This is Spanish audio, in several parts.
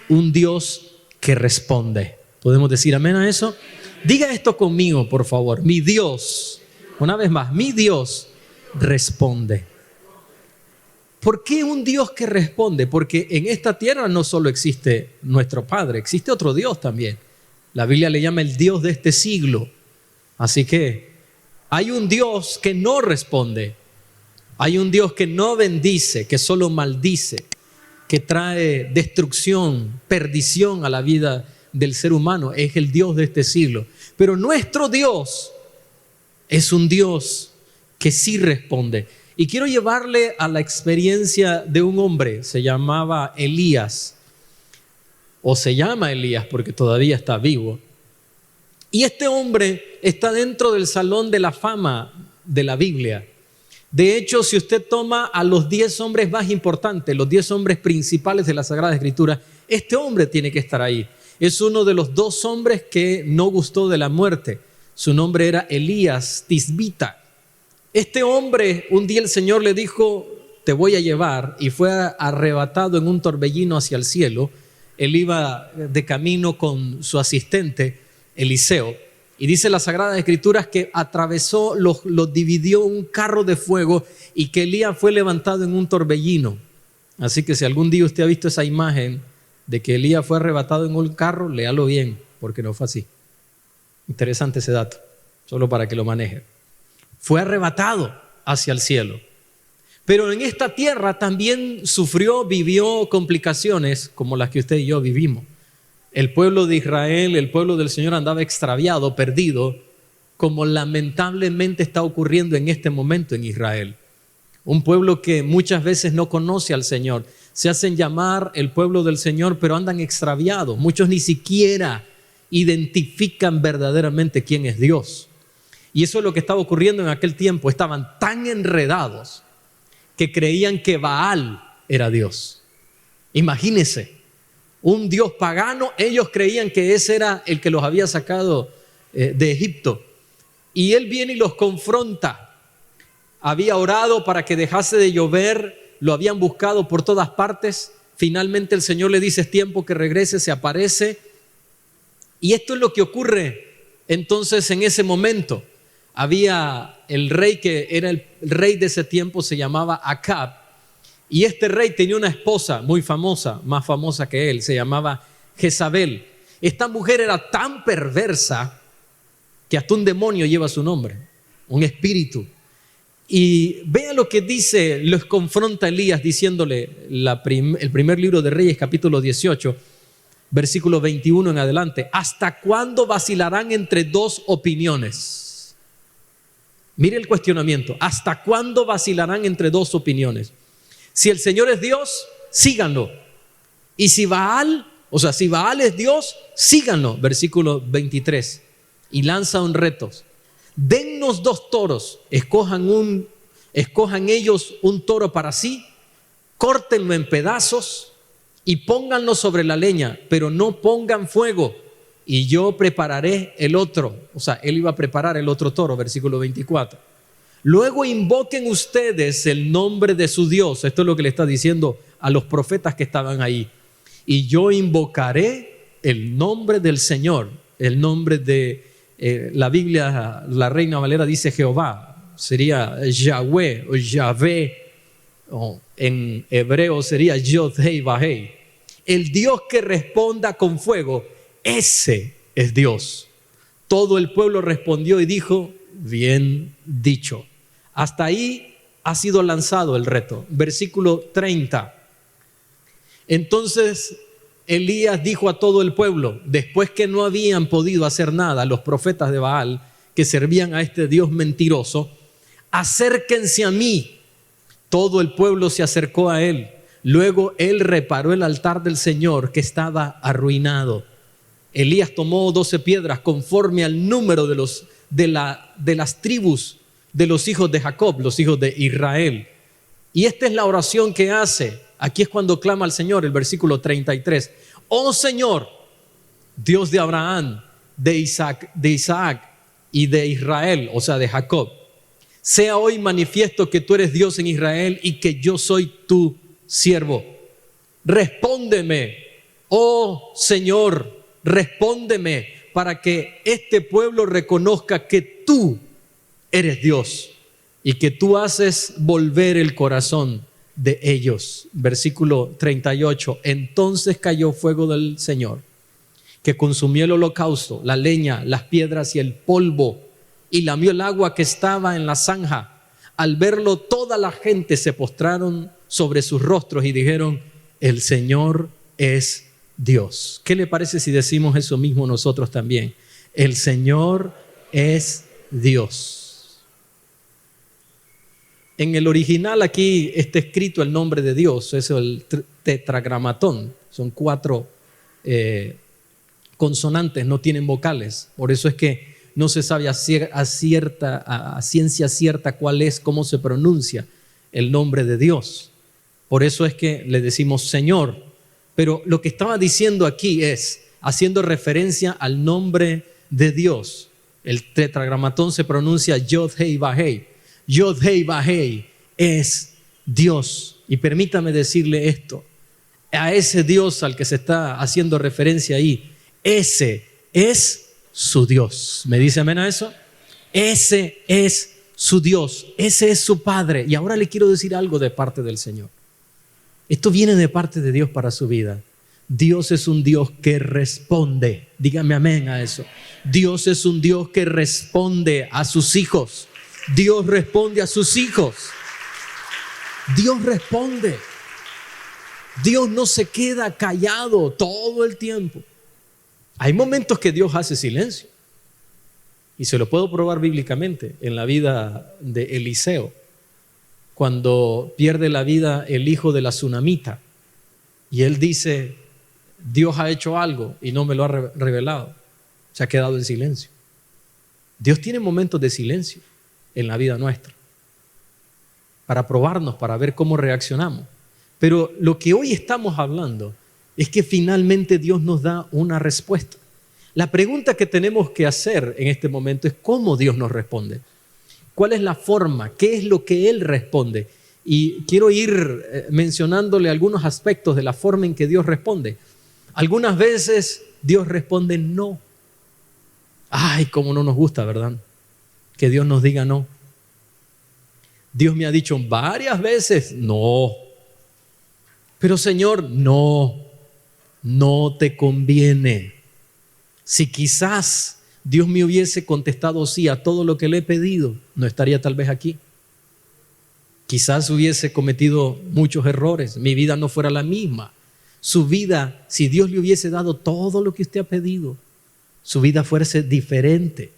un Dios que responde. ¿Podemos decir amén a eso? Diga esto conmigo, por favor. Mi Dios, una vez más, mi Dios responde. ¿Por qué un Dios que responde? Porque en esta tierra no solo existe nuestro Padre, existe otro Dios también. La Biblia le llama el Dios de este siglo. Así que hay un Dios que no responde. Hay un Dios que no bendice, que solo maldice, que trae destrucción, perdición a la vida del ser humano. Es el Dios de este siglo. Pero nuestro Dios es un Dios que sí responde. Y quiero llevarle a la experiencia de un hombre, se llamaba Elías, o se llama Elías porque todavía está vivo. Y este hombre está dentro del salón de la fama de la Biblia. De hecho, si usted toma a los 10 hombres más importantes, los 10 hombres principales de la Sagrada Escritura, este hombre tiene que estar ahí. Es uno de los 2 hombres que no gustó de la muerte. Su nombre era Elías Tisbita. Este hombre, un día el Señor le dijo, te voy a llevar, y fue arrebatado en un torbellino hacia el cielo. Él iba de camino con su asistente, Eliseo, y dice las Sagradas Escrituras que atravesó, los dividió un carro de fuego y que Elías fue levantado en un torbellino. Así que si algún día usted ha visto esa imagen de que Elías fue arrebatado en un carro, léalo bien, porque no fue así. Interesante ese dato, solo para que lo maneje. Fue arrebatado hacia el cielo. Pero en esta tierra también sufrió, vivió complicaciones como las que usted y yo vivimos. El pueblo de Israel, el pueblo del Señor andaba extraviado, perdido, como lamentablemente está ocurriendo en este momento en Israel. Un pueblo que muchas veces no conoce al Señor. Se hacen llamar el pueblo del Señor, pero andan extraviados. Muchos ni siquiera identifican verdaderamente quién es Dios. Y eso es lo que estaba ocurriendo en aquel tiempo. Estaban tan enredados que creían que Baal era Dios. Imagínense, un Dios pagano. Ellos creían que ese era el que los había sacado de Egipto. Y él viene y los confronta. Había orado para que dejase de llover, lo habían buscado por todas partes. Finalmente el Señor le dice, es tiempo que regrese, se aparece. Y esto es lo que ocurre entonces en ese momento. Había el rey que era el rey de ese tiempo, se llamaba Acab. Y este rey tenía una esposa muy famosa, más famosa que él, se llamaba Jezabel. Esta mujer era tan perversa que hasta un demonio lleva su nombre, un espíritu. Y vea lo que dice, los confronta Elías diciéndole, el primer libro de Reyes, capítulo 18, versículo 21 en adelante. ¿Hasta cuándo vacilarán entre 2 opiniones? Mire el cuestionamiento. ¿Hasta cuándo vacilarán entre 2 opiniones? Si el Señor es Dios, síganlo. Y si Baal es Dios, síganlo. Versículo 23. Y lanza un reto. Dennos 2 toros, escojan ellos un toro para sí, córtenlo en pedazos y pónganlo sobre la leña, pero no pongan fuego, y yo prepararé el otro. O sea, él iba a preparar el otro toro, versículo 24. Luego invoquen ustedes el nombre de su Dios. Esto es lo que le está diciendo a los profetas que estaban ahí. Y yo invocaré el nombre del Señor, el nombre de la Biblia, la Reina Valera dice Jehová, sería Yahweh o Yahvé, o en hebreo sería Yod-Hei-Vahei. El Dios que responda con fuego, ese es Dios. Todo el pueblo respondió y dijo, bien dicho. Hasta ahí ha sido lanzado el reto. Versículo 30. Entonces Elías dijo a todo el pueblo, después que no habían podido hacer nada los profetas de Baal, que servían a este Dios mentiroso, acérquense a mí. Todo el pueblo se acercó a él. Luego él reparó el altar del Señor que estaba arruinado. Elías tomó 12 piedras conforme al número de las tribus de los hijos de Jacob, los hijos de Israel. Y esta es la oración que hace. Aquí es cuando clama al Señor, el versículo 33. Oh Señor, Dios de Abraham, de Isaac y de Israel, o sea, de Jacob. Sea hoy manifiesto que tú eres Dios en Israel y que yo soy tu siervo. Respóndeme Oh Señor, respóndeme para que este pueblo reconozca que tú eres Dios y que tú haces volver el corazón de ellos. Versículo 38. Entonces cayó fuego del Señor, que consumió el holocausto, la leña, las piedras y el polvo, y lamió el agua que estaba en la zanja. Al verlo, toda la gente se postraron sobre sus rostros y dijeron: el Señor es Dios. ¿Qué le parece si decimos eso mismo nosotros también? El Señor es Dios. En el original aquí está escrito el nombre de Dios, es el tetragramatón. Son 4 consonantes, no tienen vocales. Por eso es que no se sabe a ciencia cierta cuál es, cómo se pronuncia el nombre de Dios. Por eso es que le decimos Señor. Pero lo que estaba diciendo aquí es, haciendo referencia al nombre de Dios. El tetragramatón se pronuncia Yod-Hei-Vah-Hei. Yod-Hei-Vah-Hei es Dios. Y permítame decirle esto, a ese Dios al que se está haciendo referencia ahí, ese es su Dios. ¿Me dice amén a eso? Ese es su Dios, ese es su Padre. Y ahora le quiero decir algo de parte del Señor. Esto viene de parte de Dios para su vida. Dios es un Dios que responde. Dígame amén a eso. Dios es un Dios que responde a sus hijos. Dios responde a sus hijos. Dios responde. Dios no se queda callado todo el tiempo. Hay momentos que Dios hace silencio. Y se lo puedo probar bíblicamente en la vida de Eliseo. Cuando pierde la vida el hijo de la tsunamita y él dice: Dios ha hecho algo y no me lo ha revelado, se ha quedado en silencio. Dios tiene momentos de silencio en la vida nuestra para probarnos, para ver cómo reaccionamos. Pero lo que hoy estamos hablando es que finalmente Dios nos da una respuesta. La pregunta que tenemos que hacer en este momento es cómo Dios nos responde. ¿Cuál es la forma? ¿Qué es lo que Él responde? Y quiero ir mencionándole algunos aspectos de la forma en que Dios responde. Algunas veces Dios responde no. Ay, cómo no nos gusta, ¿verdad? Que Dios nos diga no. Dios me ha dicho varias veces no. Pero Señor, no te conviene. Si quizás Dios me hubiese contestado sí a todo lo que le he pedido, no estaría tal vez aquí. Quizás hubiese cometido muchos errores, mi vida no fuera la misma. Su vida, si Dios le hubiese dado todo lo que usted ha pedido, su vida fuese diferente.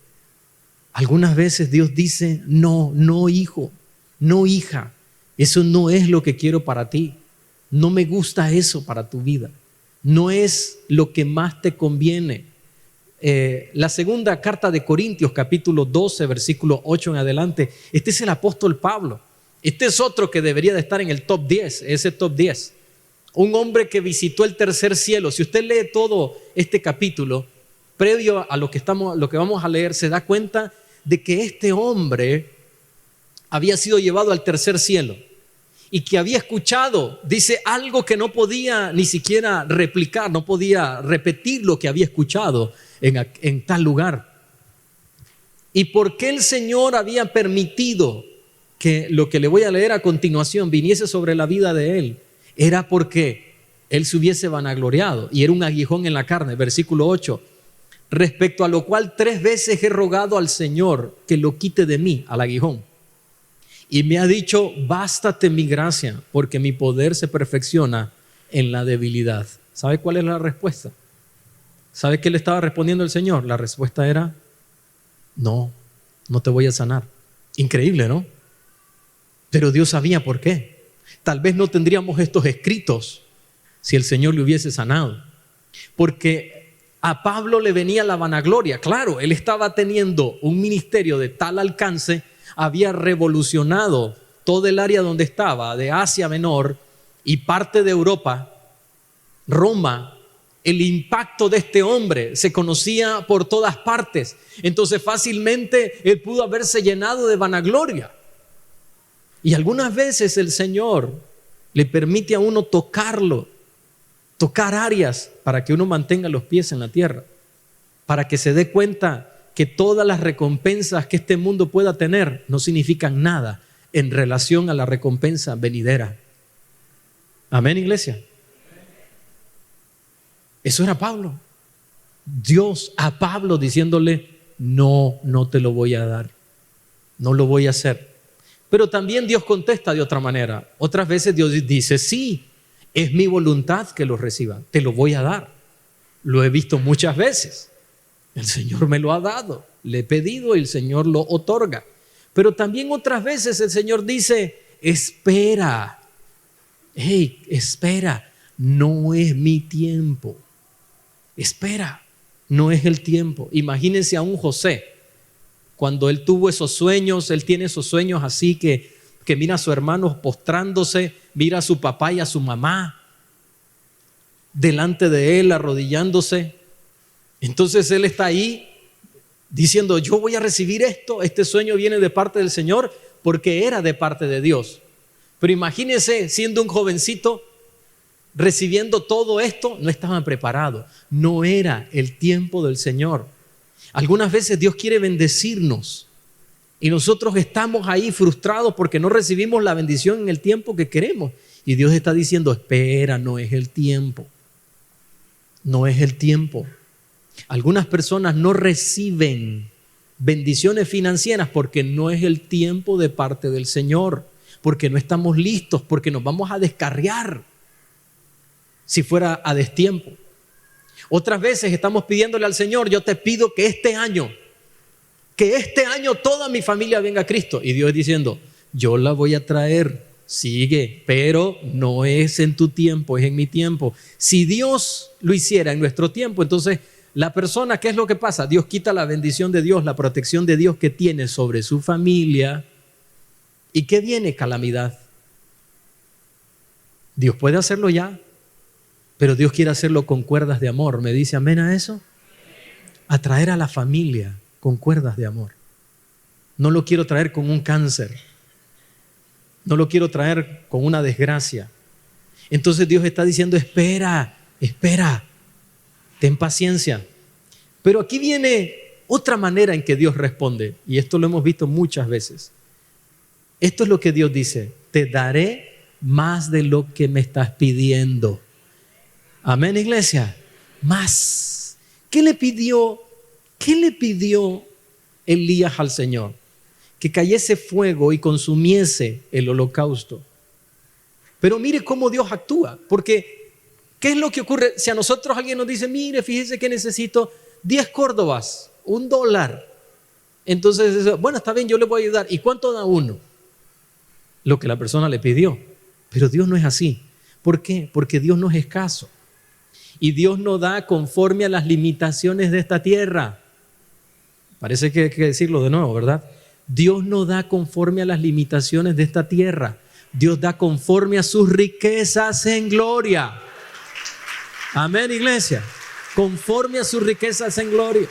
Algunas veces Dios dice: no hijo, no hija, eso no es lo que quiero para ti. No me gusta eso para tu vida. No es lo que más te conviene. La segunda carta de Corintios, capítulo 12, versículo 8 en adelante. Este es el apóstol Pablo. Este es otro que debería de estar en el top 10, ese top 10. Un hombre que visitó el tercer cielo. Si usted lee todo este capítulo, previo a lo que vamos a leer, se da cuenta de que este hombre había sido llevado al tercer cielo y que había escuchado, dice, algo que no podía ni siquiera replicar, no podía repetir lo que había escuchado en tal lugar. ¿Y por qué el Señor había permitido que lo que le voy a leer a continuación viniese sobre la vida de él? Era porque él se hubiese vanagloriado y era un aguijón en la carne. Versículo 8: respecto a lo cual 3 veces he rogado al Señor que lo quite de mí, al aguijón. Y me ha dicho: bástate mi gracia, porque mi poder se perfecciona en la debilidad. ¿Sabe cuál es la respuesta? ¿Sabe qué le estaba respondiendo el Señor? La respuesta era: no te voy a sanar. Increíble, ¿no? Pero Dios sabía por qué. Tal vez no tendríamos estos escritos si el Señor le hubiese sanado. Porque a Pablo le venía la vanagloria. Claro, él estaba teniendo un ministerio de tal alcance, había revolucionado todo el área donde estaba, de Asia Menor y parte de Europa, Roma. El impacto de este hombre se conocía por todas partes. Entonces fácilmente él pudo haberse llenado de vanagloria. Y algunas veces el Señor le permite a uno tocarlo tocar áreas para que uno mantenga los pies en la tierra, para que se dé cuenta que todas las recompensas que este mundo pueda tener no significan nada en relación a la recompensa venidera. Amén, iglesia. Eso era Pablo. Dios a Pablo diciéndole, no te lo voy a dar, no lo voy a hacer. Pero también Dios contesta de otra manera. Otras veces Dios dice, sí, es mi voluntad que lo reciba, te lo voy a dar. Lo he visto muchas veces. El Señor me lo ha dado, le he pedido y el Señor lo otorga. Pero también otras veces el Señor dice, espera, espera, no es mi tiempo. Espera, no es el tiempo. Imagínense a un José, cuando él tuvo esos sueños, él tiene esos sueños así que mira a sus hermanos postrándose, mira a su papá y a su mamá delante de él arrodillándose. Entonces él está ahí diciendo, yo voy a recibir esto, este sueño viene de parte del Señor, porque era de parte de Dios. Pero imagínense siendo un jovencito recibiendo todo esto, no estaban preparados, no era el tiempo del Señor. Algunas veces Dios quiere bendecirnos y nosotros estamos ahí frustrados porque no recibimos la bendición en el tiempo que queremos. Y Dios está diciendo, espera, no es el tiempo. No es el tiempo. Algunas personas no reciben bendiciones financieras porque no es el tiempo de parte del Señor, porque no estamos listos, porque nos vamos a descarriar si fuera a destiempo. Otras veces estamos pidiéndole al Señor, yo te pido que este año toda mi familia venga a Cristo. Y Dios diciendo, yo la voy a traer, sigue, pero no es en tu tiempo, es en mi tiempo. Si Dios lo hiciera en nuestro tiempo, entonces la persona, ¿qué es lo que pasa? Dios quita la bendición de Dios, la protección de Dios que tiene sobre su familia. ¿Y qué viene? Calamidad. Dios puede hacerlo ya, pero Dios quiere hacerlo con cuerdas de amor. ¿Me dice amén a eso? Atraer a la familia con cuerdas de amor. No lo quiero traer con un cáncer. No lo quiero traer con una desgracia. Entonces Dios está diciendo, espera, ten paciencia. Pero aquí viene otra manera en que Dios responde, y esto lo hemos visto muchas veces. Esto es lo que Dios dice, te daré más de lo que me estás pidiendo. Amén, iglesia. Más. ¿Qué le pidió Elías al Señor? Que cayese fuego y consumiese el holocausto. Pero mire cómo Dios actúa, porque ¿qué es lo que ocurre? Si a nosotros alguien nos dice, mire, fíjese que necesito 10 córdobas, $1. Entonces, bueno, está bien, yo le voy a ayudar. ¿Y cuánto da uno? Lo que la persona le pidió. Pero Dios no es así. ¿Por qué? Porque Dios no es escaso. Y Dios no da conforme a las limitaciones de esta tierra. Parece que hay que decirlo de nuevo, ¿verdad? Dios no da conforme a las limitaciones de esta tierra. Dios da conforme a sus riquezas en gloria. Amén, iglesia. Conforme a sus riquezas en gloria.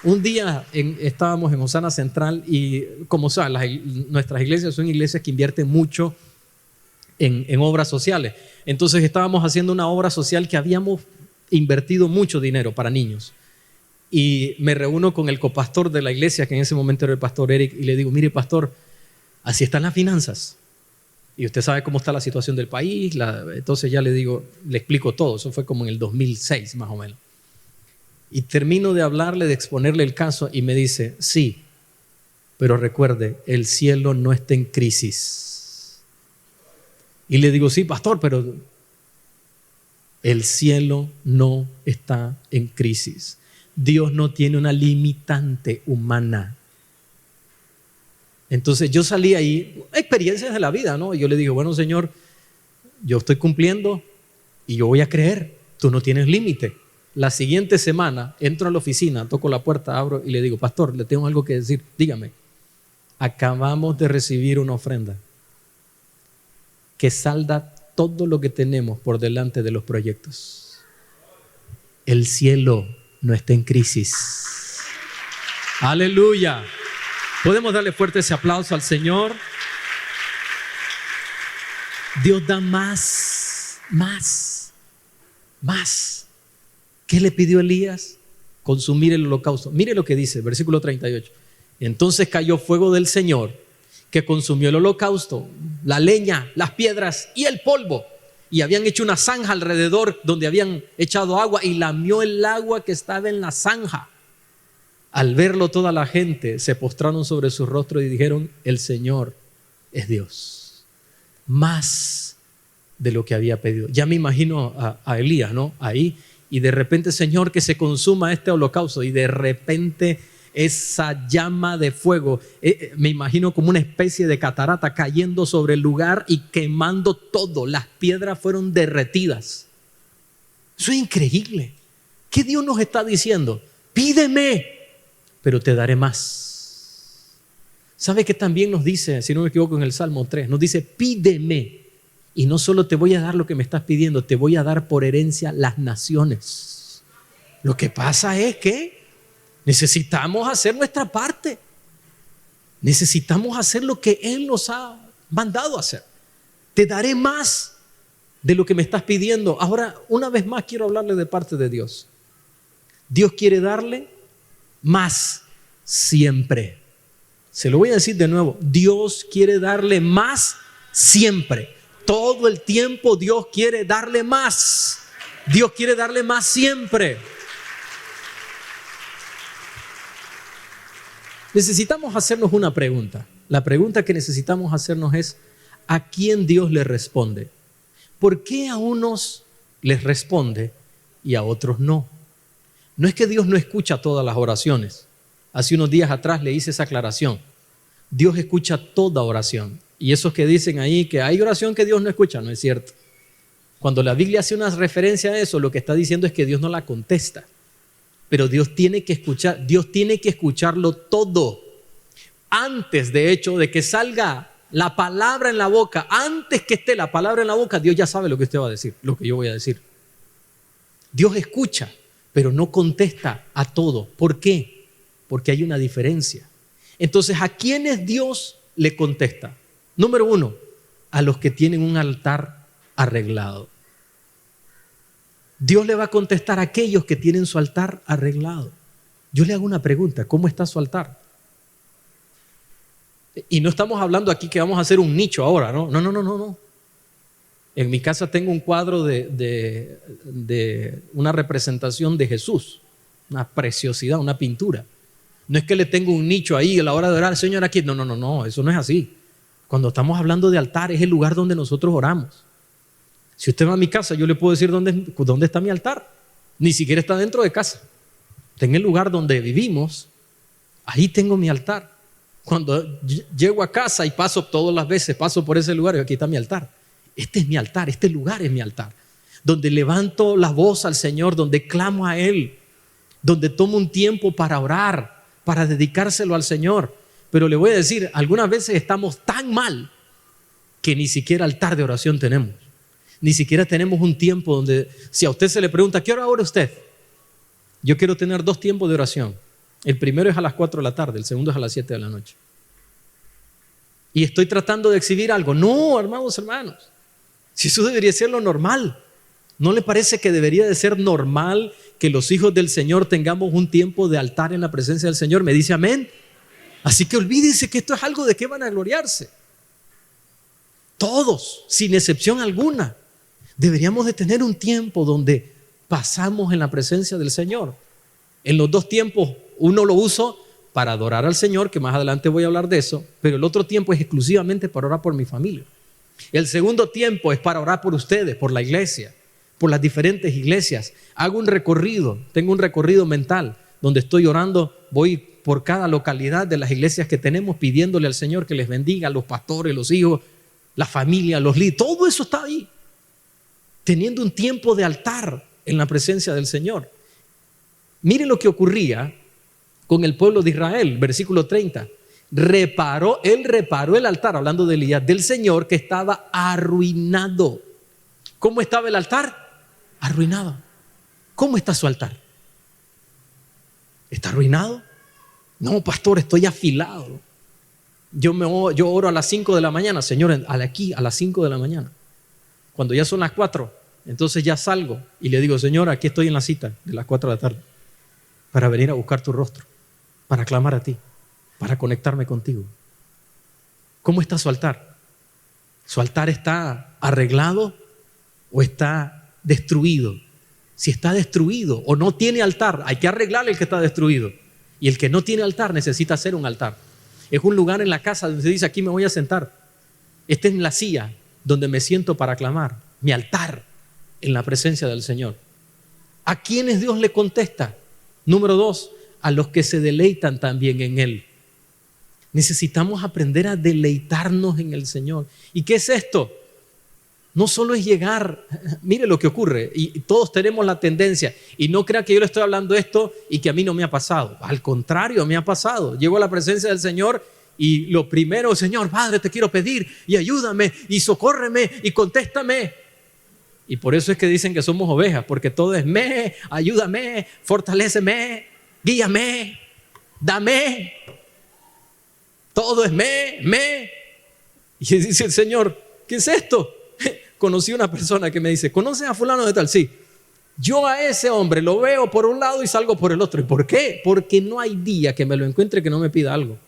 Un día estábamos en Osana Central y como saben, nuestras iglesias son iglesias que invierten mucho en obras sociales. Entonces estábamos haciendo una obra social que habíamos invertido mucho dinero para niños. Y me reúno con el copastor de la iglesia, que en ese momento era el pastor Eric, y le digo, mire pastor, así están las finanzas. Y usted sabe cómo está la situación del país. Entonces ya le explico todo. Eso fue como en el 2006 más o menos. Y termino de hablarle, de exponerle el caso y me dice, sí, pero recuerde, el cielo no está en crisis. Y le digo, sí, pastor, pero el cielo no está en crisis. Dios no tiene una limitante humana. Entonces yo salí ahí, experiencias de la vida, ¿no? Y yo le digo, bueno, Señor, yo estoy cumpliendo y yo voy a creer, tú no tienes límite. La siguiente semana entro a la oficina, toco la puerta, abro y le digo, pastor, le tengo algo que decir, dígame. Acabamos de recibir una ofrenda que salda todo lo que tenemos por delante de los proyectos. El cielo no está en crisis. Aleluya. Podemos darle fuerte ese aplauso al Señor. Dios da más. más. ¿Qué le pidió Elías? Consumir el holocausto. Mire lo que dice, versículo 38. Entonces cayó fuego del Señor que consumió el holocausto, la leña, las piedras y el polvo. Y habían hecho una zanja alrededor donde habían echado agua y lamió el agua que estaba en la zanja. Al verlo toda la gente se postraron sobre su rostro y dijeron: el Señor es Dios. Más de lo que había pedido. Ya me imagino a Elías, ¿no? Ahí, y de repente: Señor, que se consuma este holocausto. Y de repente esa llama de fuego, me imagino como una especie de catarata cayendo sobre el lugar y quemando todo. Las piedras fueron derretidas. Eso es increíble. ¿Qué Dios nos está diciendo? Pídeme, pero te daré más. ¿Sabe que también nos dice, si no me equivoco, en el Salmo 3, nos dice: pídeme, y no solo te voy a dar lo que me estás pidiendo, te voy a dar por herencia las naciones. Lo que pasa es que necesitamos hacer nuestra parte. Necesitamos hacer lo que Él nos ha mandado a hacer. Te daré más de lo que me estás pidiendo. Ahora, una vez más quiero hablarle de parte de Dios. Dios quiere darle más siempre. Se lo voy a decir de nuevo. Dios quiere darle más siempre. Todo el tiempo Dios quiere darle más. Dios quiere darle más siempre. Necesitamos hacernos una pregunta. La pregunta que necesitamos hacernos es: ¿a quién Dios le responde? ¿Por qué a unos les responde y a otros no? No es que Dios no escucha todas las oraciones. Hace unos días atrás le hice esa aclaración. Dios escucha toda oración. Y esos que dicen ahí que hay oración que Dios no escucha, no es cierto. Cuando la Biblia hace una referencia a eso, lo que está diciendo es que Dios no la contesta. Pero Dios tiene que escuchar, Dios tiene que escucharlo todo. Antes, de hecho, de que salga la palabra en la boca, antes que esté la palabra en la boca, Dios ya sabe lo que usted va a decir, lo que yo voy a decir. Dios escucha, pero no contesta a todo. ¿Por qué? Porque hay una diferencia. Entonces, ¿a quiénes Dios le contesta? Número 1, a los que tienen un altar arreglado. Dios le va a contestar a aquellos que tienen su altar arreglado. Yo le hago una pregunta: ¿cómo está su altar? Y no estamos hablando aquí que vamos a hacer un nicho ahora, ¿no? No. En mi casa tengo un cuadro de una representación de Jesús, una preciosidad, una pintura. No es que le tengo un nicho ahí a la hora de orar: Señor, aquí. No, eso no es así. Cuando estamos hablando de altar, es el lugar donde nosotros oramos. Si usted va a mi casa, yo le puedo decir dónde está mi altar. Ni siquiera está dentro de casa. Está en el lugar donde vivimos. Ahí tengo mi altar. Cuando llego a casa y paso todas las veces, paso por ese lugar y aquí está mi altar. Este es mi altar, este lugar es mi altar. Donde levanto la voz al Señor, donde clamo a Él, donde tomo un tiempo para orar, para dedicárselo al Señor. Pero le voy a decir, algunas veces estamos tan mal que ni siquiera altar de oración tenemos. Ni siquiera tenemos un tiempo donde, si a usted se le pregunta: ¿qué hora ora usted? Yo quiero tener 2 tiempos de oración. El primero es a las 4 de la tarde, el segundo es a las 7 de la noche. Y estoy tratando de exhibir algo. No, hermanos. Si eso debería ser lo normal. ¿No le parece que debería de ser normal que los hijos del Señor tengamos un tiempo de altar en la presencia del Señor? ¿Me dice amén? Así que olvídense que esto es algo de que van a gloriarse. Todos, sin excepción alguna, deberíamos de tener un tiempo donde pasamos en la presencia del Señor. En los 2 tiempos, uno lo uso para adorar al Señor, que más adelante voy a hablar de eso, pero el otro tiempo es exclusivamente para orar por mi familia. El segundo tiempo es para orar por ustedes, por la iglesia, por las diferentes iglesias. Hago un recorrido, tengo un recorrido mental donde estoy orando, voy por cada localidad de las iglesias que tenemos pidiéndole al Señor que les bendiga, a los pastores, los hijos, la familia, los líderes, todo eso está ahí. Teniendo un tiempo de altar en la presencia del Señor. Mire lo que ocurría con el pueblo de Israel, versículo 30. Él reparó el altar, hablando de Elías, del Señor, que estaba arruinado. ¿Cómo estaba el altar? Arruinado. ¿Cómo está su altar? ¿Está arruinado? No, pastor, estoy afilado. Yo oro a las 5 de la mañana, Señor, aquí a las 5 de la mañana. Cuando ya son las 4, Entonces ya salgo y le digo, Señor, aquí estoy en la cita de las 4 de la tarde para venir a buscar tu rostro, para clamar a ti, para conectarme contigo. ¿Cómo está su altar? ¿Su altar está arreglado o está destruido? Si está destruido o no tiene altar, hay que arreglarle el que está destruido. Y el que no tiene altar necesita hacer un altar. Es un lugar en la casa donde se dice, aquí me voy a sentar. Esta es la silla donde me siento para clamar. Mi altar en la presencia del Señor. ¿A quiénes Dios le contesta? Número 2, a los que se deleitan también en Él. Necesitamos aprender a deleitarnos en el Señor. ¿Y qué es esto? No solo es llegar, mire lo que ocurre, y todos tenemos la tendencia, y no crea que yo le estoy hablando esto y que a mí no me ha pasado. Al contrario, me ha pasado. Llego a la presencia del Señor y lo primero, Señor, Padre, te quiero pedir y ayúdame y socórreme y contéstame. Y por eso es que dicen que somos ovejas, porque todo es me, ayúdame, fortaléceme, guíame, dame. Todo es me. Y dice el Señor, ¿qué es esto? Conocí una persona que me dice, ¿conoces a fulano de tal? Sí. Yo a ese hombre lo veo por un lado y salgo por el otro. ¿Y por qué? Porque no hay día que me lo encuentre que no me pida algo.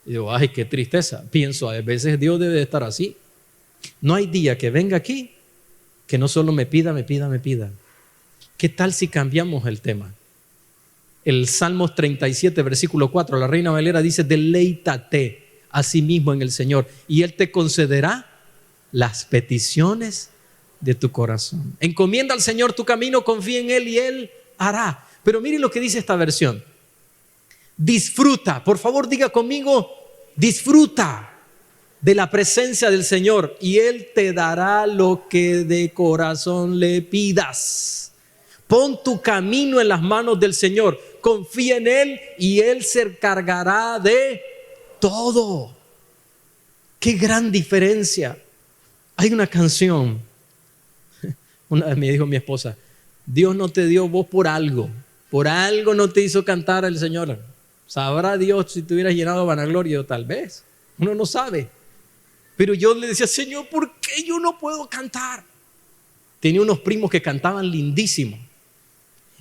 Y digo, ay, qué tristeza. Pienso, a veces Dios debe de estar así. No hay día que venga aquí que no solo me pida. ¿Qué tal si cambiamos el tema? El Salmos 37, versículo 4, la Reina Valera dice, deleítate a sí mismo en el Señor y Él te concederá las peticiones de tu corazón. Encomienda al Señor tu camino, confía en Él y Él hará. Pero mire lo que dice esta versión. Disfruta, por favor diga conmigo, disfruta de la presencia del Señor y Él te dará lo que de corazón le pidas. Pon tu camino en las manos del Señor, confía en Él y Él se encargará de todo. Qué gran diferencia. Hay una canción, una vez me dijo mi esposa, Dios no te dio voz por algo no te hizo cantar el Señor. Sabrá Dios si te hubieras llenado de vanagloria o tal vez, uno no sabe. Pero yo le decía, Señor, ¿por qué yo no puedo cantar? Tenía unos primos que cantaban lindísimo.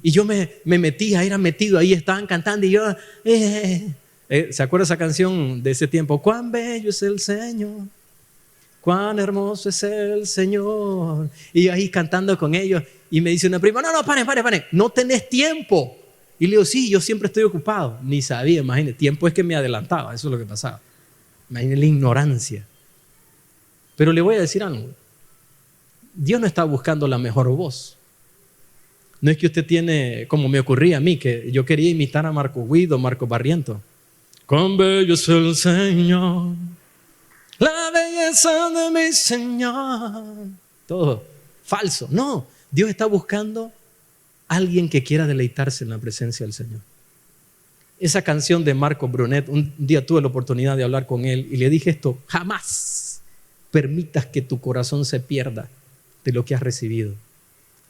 Y yo me metía, era metido ahí, estaban cantando y yo... ¿Se acuerda esa canción de ese tiempo? Cuán bello es el Señor, cuán hermoso es el Señor. Y yo ahí cantando con ellos. Y me dice una prima, no, paren, no tenés tiempo. Y le digo, sí, yo siempre estoy ocupado. Ni sabía, imagínate, tiempo es que me adelantaba, eso es lo que pasaba. Imagínate la ignorancia. Pero le voy a decir algo. Dios no está buscando la mejor voz. No es que usted tiene, como me ocurría a mí, que yo quería imitar a Marco Guido, Marco Barriento. Cuán bello es el Señor, la belleza de mi Señor. Todo falso. No, Dios está buscando a alguien que quiera deleitarse en la presencia del Señor. Esa canción de Marco Brunet, un día tuve la oportunidad de hablar con él y le dije esto, jamás permitas que tu corazón se pierda de lo que has recibido.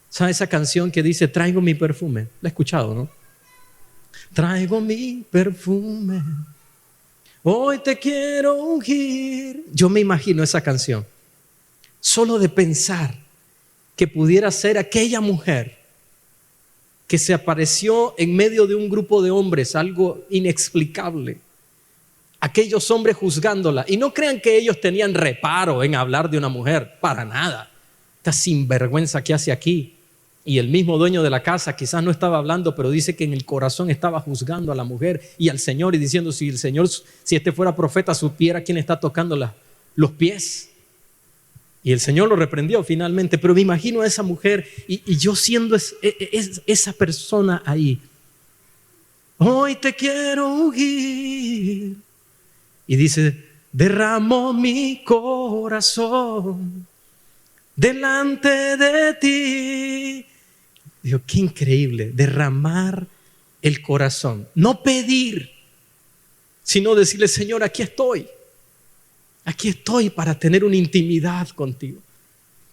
¿Sabe esa canción que dice, traigo mi perfume? La he escuchado, ¿no? Traigo mi perfume, hoy te quiero ungir. Yo me imagino esa canción, solo de pensar que pudiera ser aquella mujer que se apareció en medio de un grupo de hombres, algo inexplicable. Aquellos hombres juzgándola. Y no crean que ellos tenían reparo en hablar de una mujer, para nada. Esta sinvergüenza que hace aquí. Y el mismo dueño de la casa quizás no estaba hablando, pero dice que en el corazón estaba juzgando a la mujer y al Señor y diciendo, si el Señor, si este fuera profeta, supiera quién está tocando los pies. Y el Señor lo reprendió finalmente, pero me imagino a esa mujer y yo siendo esa persona ahí. Hoy te quiero ungir. Y dice, derramo mi corazón delante de ti. Digo, qué increíble, derramar el corazón. No pedir, sino decirle, Señor, aquí estoy. Aquí estoy para tener una intimidad contigo,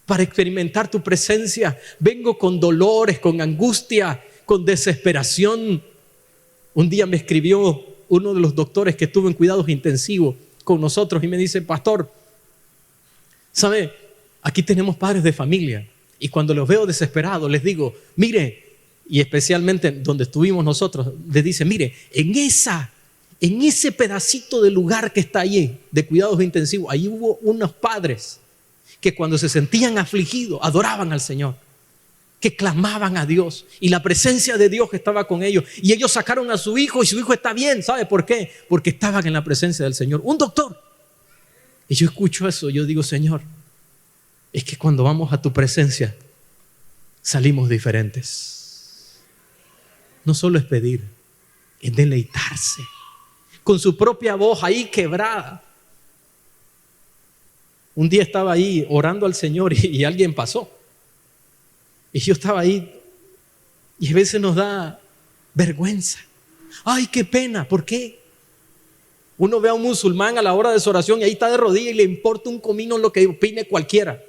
para experimentar tu presencia. Vengo con dolores, con angustia, con desesperación. Un día me escribió uno de los doctores que estuvo en cuidados intensivos con nosotros y me dice, pastor, ¿sabe? Aquí tenemos padres de familia Y cuando los veo desesperados, les digo, mire, y especialmente donde estuvimos nosotros, les dice, mire, en ese pedacito de lugar que está allí, de cuidados intensivos, ahí hubo unos padres que cuando se sentían afligidos, adoraban al Señor, que clamaban a Dios y la presencia de Dios estaba con ellos. Y ellos sacaron a su hijo y su hijo está bien. ¿Sabe por qué? Porque estaban en la presencia del Señor. Un doctor. Y yo escucho eso, yo digo, Señor, es que cuando vamos a tu presencia, salimos diferentes. No solo es pedir, es deleitarse. Con su propia voz ahí quebrada. Un día estaba ahí orando al Señor y alguien pasó. Y yo estaba ahí y a veces nos da vergüenza. Ay, qué pena, ¿por qué? Uno ve a un musulmán a la hora de su oración y ahí está de rodillas y le importa un comino lo que opine cualquiera.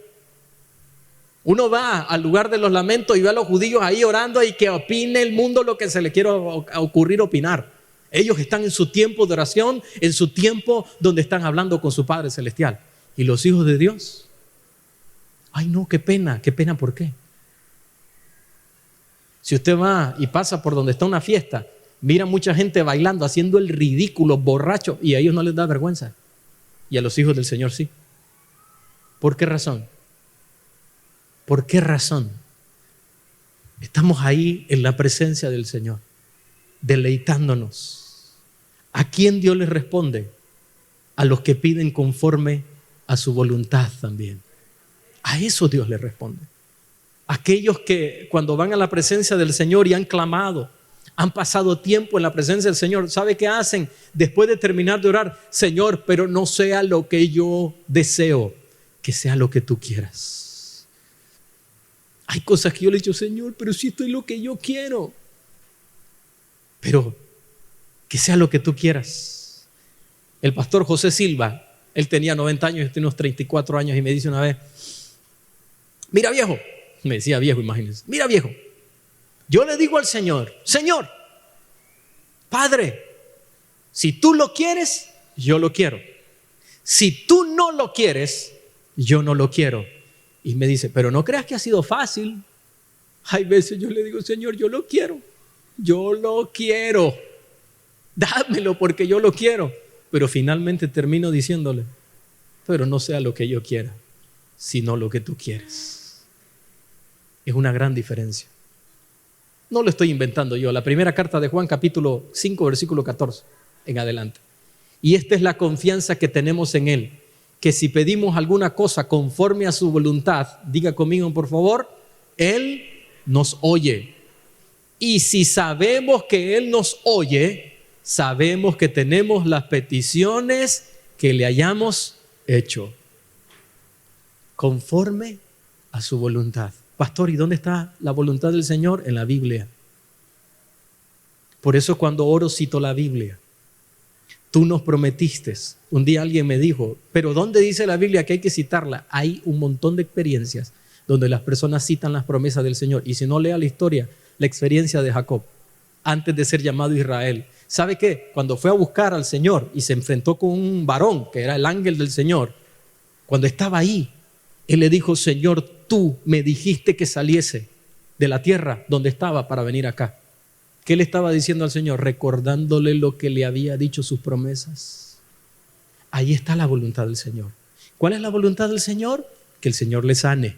Uno va al lugar de los lamentos y ve a los judíos ahí orando y que opine el mundo lo que se le quiera ocurrir opinar. Ellos están en su tiempo de oración, en su tiempo donde están hablando con su Padre Celestial. Y los hijos de Dios, ay no, qué pena, ¿por qué? Si usted va y pasa por donde está una fiesta, mira mucha gente bailando, haciendo el ridículo, borracho, y a ellos no les da vergüenza. Y a los hijos del Señor sí. ¿Por qué razón? ¿Por qué razón? Estamos ahí en la presencia del Señor, deleitándonos. ¿A quién Dios les responde? A los que piden conforme a su voluntad también. A eso Dios les responde. Aquellos que cuando van a la presencia del Señor y han clamado, han pasado tiempo en la presencia del Señor, ¿sabe qué hacen? Después de terminar de orar, Señor, pero no sea lo que yo deseo, que sea lo que tú quieras. Hay cosas que yo le he dicho, Señor, pero si esto es lo que yo quiero. Pero que sea lo que tú quieras. El pastor José Silva, él tenía 90 años, yo tenía unos 34 años y me dice una vez, mira viejo, me decía viejo, imagínense, mira viejo, yo le digo al Señor, Señor, Padre, si tú lo quieres, yo lo quiero. Si tú no lo quieres, yo no lo quiero. Y me dice, pero no creas que ha sido fácil. Hay veces yo le digo, Señor, yo lo quiero, dámelo porque yo lo quiero. Pero finalmente termino diciéndole, pero no sea lo que yo quiera, sino lo que tú quieres. Es una gran diferencia. No lo estoy inventando yo. La primera carta de Juan, capítulo 5, versículo 14 en adelante. Y esta es la confianza que tenemos en Él, que si pedimos alguna cosa conforme a su voluntad, diga conmigo por favor, Él nos oye. Y si sabemos que Él nos oye, sabemos que tenemos las peticiones que le hayamos hecho conforme a su voluntad. Pastor, ¿y dónde está la voluntad del Señor? En la Biblia. Por eso cuando oro cito la Biblia. Tú nos prometiste. Un día alguien me dijo, pero ¿dónde dice la Biblia que hay que citarla? Hay un montón de experiencias donde las personas citan las promesas del Señor. Y si no, lea la historia, la experiencia de Jacob, antes de ser llamado Israel. ¿Sabe qué? Cuando fue a buscar al Señor y se enfrentó con un varón que era el ángel del Señor, cuando estaba ahí, él le dijo, Señor, tú me dijiste que saliese de la tierra donde estaba para venir acá. ¿Qué le estaba diciendo al Señor? Recordándole lo que le había dicho, sus promesas. Ahí está la voluntad del Señor. ¿Cuál es la voluntad del Señor? Que el Señor le sane.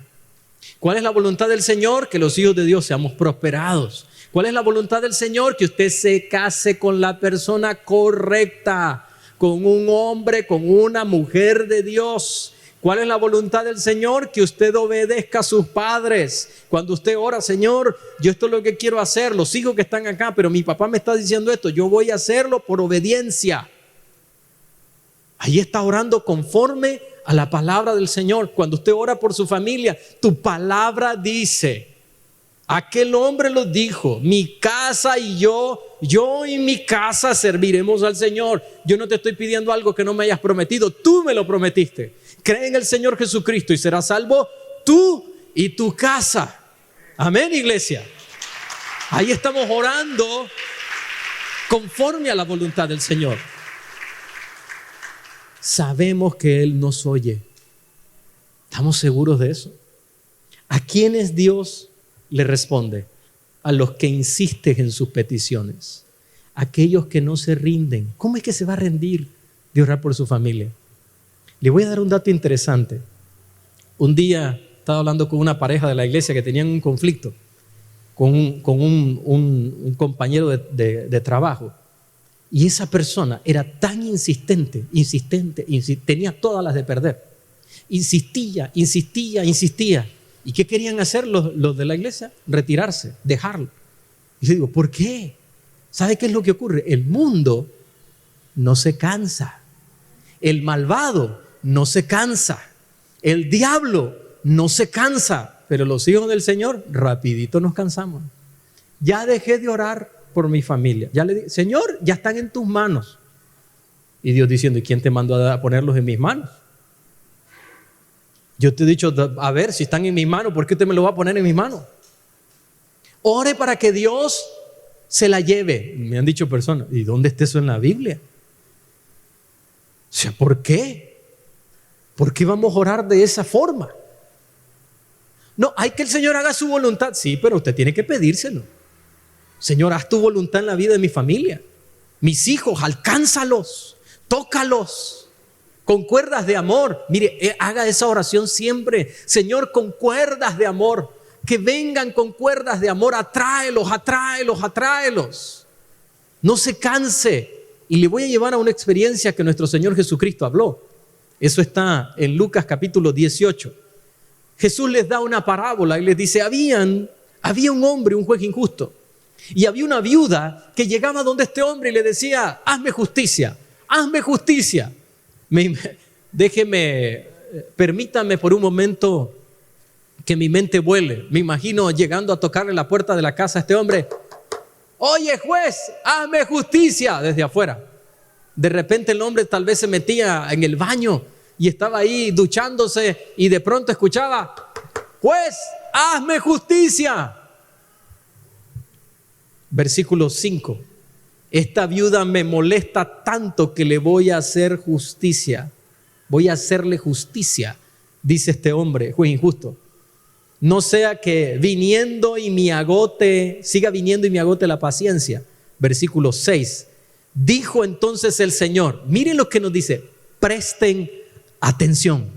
¿Cuál es la voluntad del Señor? Que los hijos de Dios seamos prosperados. ¿Cuál es la voluntad del Señor? Que usted se case con la persona correcta, con un hombre, con una mujer de Dios. ¿Cuál es la voluntad del Señor? Que usted obedezca a sus padres. Cuando usted ora, Señor, yo esto es lo que quiero hacer, los hijos que están acá, pero mi papá me está diciendo esto, yo voy a hacerlo por obediencia. Ahí está orando conforme a la palabra del Señor. Cuando usted ora por su familia, tu palabra dice, aquel hombre lo dijo, mi casa y yo y mi casa serviremos al Señor. Yo no te estoy pidiendo algo que no me hayas prometido, tú me lo prometiste. Cree en el Señor Jesucristo y serás salvo tú y tu casa. Amén, iglesia. Ahí estamos orando conforme a la voluntad del Señor. Sabemos que Él nos oye. ¿Estamos seguros de eso? ¿A quiénes Dios le responde? A los que insisten en sus peticiones, aquellos que no se rinden. ¿Cómo es que se va a rendir de orar por su familia? Le voy a dar un dato interesante. Un día estaba hablando con una pareja de la iglesia que tenían un conflicto con un compañero de trabajo, y esa persona era tan insistente, tenía todas las de perder. Insistía. ¿Y qué querían hacer los de la iglesia? Retirarse, dejarlo. Y yo digo, ¿por qué? ¿Sabe qué es lo que ocurre? El mundo no se cansa. El malvado no se cansa. El diablo no se cansa. Pero los hijos del Señor, rapidito nos cansamos. Ya dejé de orar por mi familia. Ya le dije, Señor, ya están en tus manos. Y Dios diciendo, ¿y quién te mandó a ponerlos en mis manos? Yo te he dicho, a ver, si están en mis manos, ¿por qué usted me lo va a poner en mis manos? Ore para que Dios se la lleve. Me han dicho personas, ¿y dónde está eso en la Biblia? O sea, ¿por qué? ¿Por qué vamos a orar de esa forma? No, hay que el Señor haga su voluntad. Sí, pero usted tiene que pedírselo. Señor, haz tu voluntad en la vida de mi familia. Mis hijos, alcánzalos, tócalos con cuerdas de amor. Mire, haga esa oración siempre. Señor, con cuerdas de amor. Que vengan con cuerdas de amor. Atráelos. No se canse. Y le voy a llevar a una experiencia que nuestro Señor Jesucristo habló. Eso está en Lucas capítulo 18. Jesús les da una parábola y les dice, había un hombre, un juez injusto, y había una viuda que llegaba donde este hombre y le decía, hazme justicia. Permítame por un momento que mi mente vuele. Me imagino llegando a tocarle la puerta de la casa a este hombre. Oye, juez, hazme justicia, desde afuera. De repente el hombre tal vez se metía en el baño y estaba ahí duchándose y de pronto escuchaba, juez, hazme justicia. Versículo 5. Esta viuda me molesta tanto que le voy a hacer justicia. Voy a hacerle justicia, dice este hombre, juez injusto. No sea que siga viniendo y me agote la paciencia. Versículo 6. Dijo entonces el Señor, miren lo que nos dice, presten atención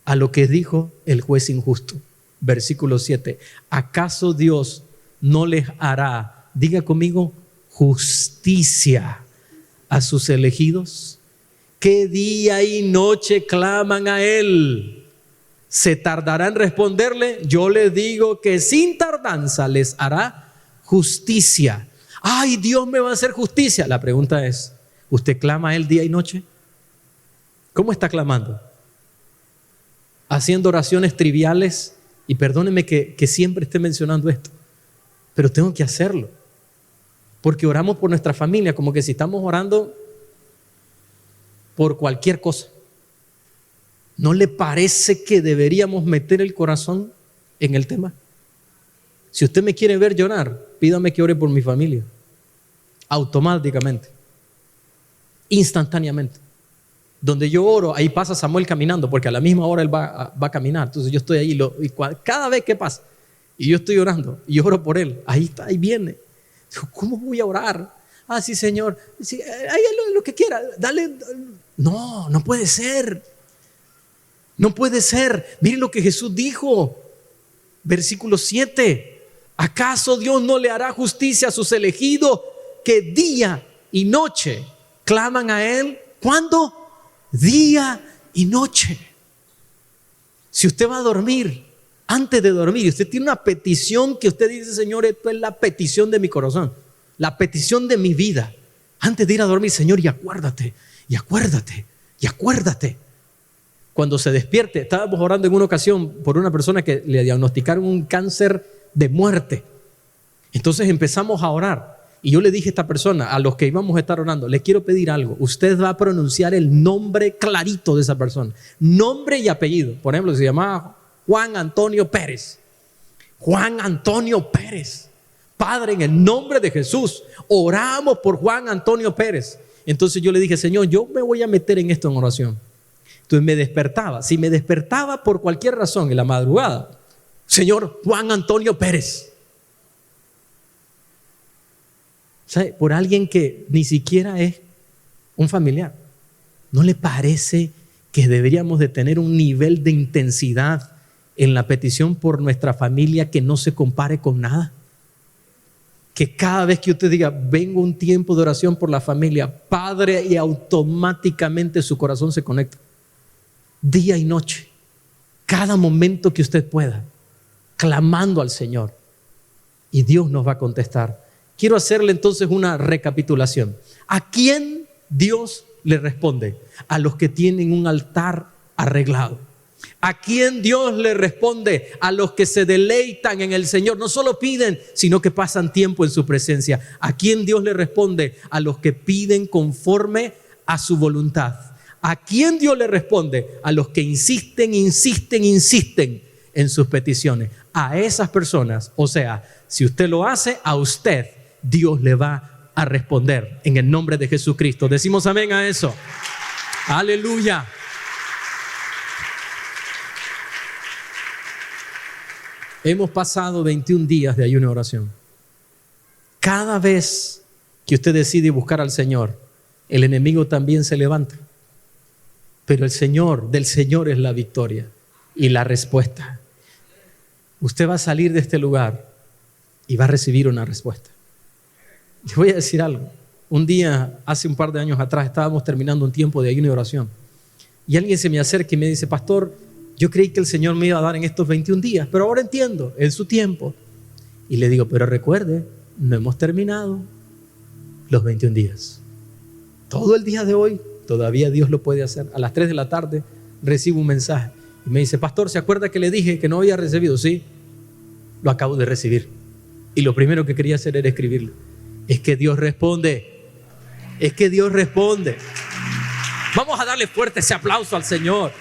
a lo que dijo el juez injusto. Versículo 7. ¿Acaso Dios no les hará, diga conmigo, justicia a sus elegidos? Que día y noche claman a Él. ¿Se tardará en responderle? Yo les digo que sin tardanza les hará justicia. Ay, Dios me va a hacer justicia. La pregunta es, ¿usted clama a Él día y noche? ¿Cómo está clamando? Haciendo oraciones triviales. Y perdónenme que siempre esté mencionando esto, pero tengo que hacerlo. Porque oramos por nuestra familia como que si estamos orando por cualquier cosa. ¿No le parece que deberíamos meter el corazón en el tema? Si usted me quiere ver llorar, pídame que ore por mi familia. Automáticamente. Instantáneamente. Donde yo oro, ahí pasa Samuel caminando, porque a la misma hora él va a caminar. Entonces yo estoy ahí cada vez que pasa y yo estoy orando y oro por él, ahí está, ahí viene. Digo, ¿cómo voy a orar? Ah, sí, Señor, sí, ahí lo que quiera, dale. No puede ser. No puede ser. Miren lo que Jesús dijo. Versículo 7. ¿Acaso Dios no le hará justicia a sus elegidos que día y noche claman a Él? ¿Cuándo? Día y noche. Si usted va a dormir, antes de dormir, usted tiene una petición que usted dice, Señor, esto es la petición de mi corazón, la petición de mi vida. Antes de ir a dormir, Señor, y acuérdate. Cuando se despierte, estábamos orando en una ocasión por una persona que le diagnosticaron un cáncer de muerte. Entonces empezamos a orar. Y yo le dije a esta persona, a los que íbamos a estar orando, les quiero pedir algo. Usted va a pronunciar el nombre clarito de esa persona. Nombre y apellido. Por ejemplo, se llamaba Juan Antonio Pérez. Juan Antonio Pérez. Padre, en el nombre de Jesús, oramos por Juan Antonio Pérez. Entonces yo le dije, Señor, yo me voy a meter en esto en oración. Entonces me despertaba. Si me despertaba por cualquier razón en la madrugada, Señor Juan Antonio Pérez. ¿Sabe? Por alguien que ni siquiera es un familiar. ¿No le parece que deberíamos de tener un nivel de intensidad en la petición por nuestra familia que no se compare con nada? Que cada vez que usted diga, vengo un tiempo de oración por la familia, Padre, y automáticamente su corazón se conecta. Día y noche, cada momento que usted pueda, clamando al Señor. Y Dios nos va a contestar. Quiero hacerle entonces una recapitulación. ¿A quién Dios le responde? A los que tienen un altar arreglado. ¿A quién Dios le responde? A los que se deleitan en el Señor. No solo piden, sino que pasan tiempo en su presencia. ¿A quién Dios le responde? A los que piden conforme a su voluntad. ¿A quién Dios le responde? A los que insisten en sus peticiones. A esas personas, o sea, si usted lo hace, a usted Dios le va a responder en el nombre de Jesucristo. Decimos amén a eso. Aleluya. Hemos pasado 21 días de ayuno y oración. Cada vez que usted decide buscar al Señor, el enemigo también se levanta. Pero del Señor es la victoria y la respuesta. Usted va a salir de este lugar y va a recibir una respuesta. Les voy a decir algo. Un día, hace un par de años atrás, estábamos terminando un tiempo de ayuno y oración. Y alguien se me acerca y me dice, pastor, yo creí que el Señor me iba a dar en estos 21 días, pero ahora entiendo, es su tiempo. Y le digo, pero recuerde, no hemos terminado los 21 días. Todo el día de hoy, todavía Dios lo puede hacer. A las 3 de la tarde recibo un mensaje y me dice, pastor, ¿se acuerda que le dije que no había recibido? Sí, lo acabo de recibir. Y lo primero que quería hacer era escribirlo. Es que Dios responde. Es que Dios responde. Vamos a darle fuerte ese aplauso al Señor.